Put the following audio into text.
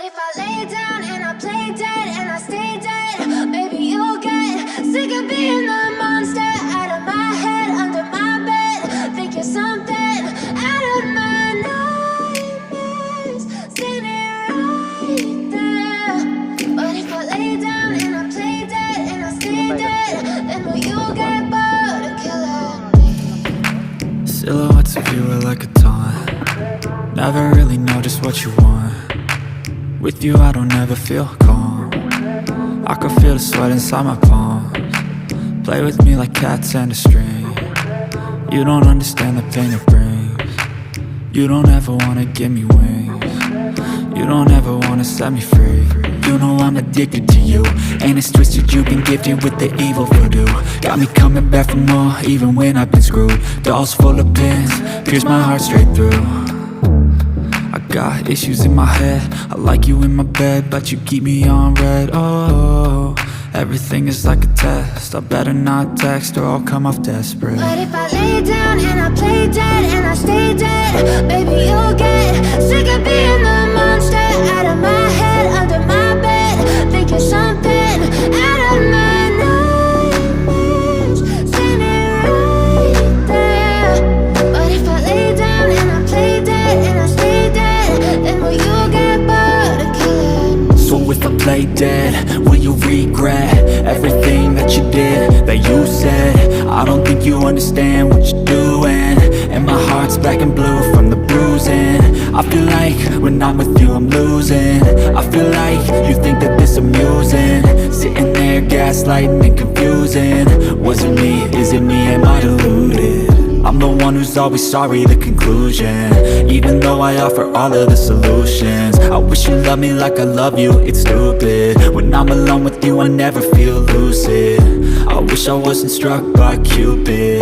if I lay down and I play dead and I stay dead, maybe you'll get sick of being the monster out of my head, under my bed. Think you're something out of my nightmares, standing right there. But if I lay down and I play dead and I stay dead, then will you get bored of killing me? Silhouettes of you are like a taunt. Never really know just what you want. With you I don't ever feel calm. I can feel the sweat inside my palms. Play with me like cats and a string. You don't understand the pain it brings. You don't ever wanna give me wings. You don't ever wanna set me free. You know I'm addicted to you, and it's twisted you've been gifted with the evil voodoo. Got me coming back for more, even when I've been screwed. Dolls full of pins, pierce my heart straight through. I got issues in my head, I like you in my bed, but you keep me on red. Oh, everything is like a test, I better not text or I'll come off desperate. But if I lay down and I play dead and I stay dead, baby you'll get sick of being the monster out of my head, under my bed. Think you're something out of my nightmares, standing right there. But if I lay down and I play dead and I stay dead, then will you get bored of killing me? So if I play dead, will you regret everything that you did, that you said? I don't think you understand what you're doing, and my heart's black and blue from the bruising. I feel like when I'm with you I'm losing. I feel like you think that this amusing, sitting there gaslighting and confusing. Was it me? Is it me? Am I deluded? I'm the one who's always sorry, the conclusion, even though I offer all of the solutions. I wish you loved me like I love you, it's stupid. When I'm alone with you I never feel lucid. I wish I wasn't struck by Cupid.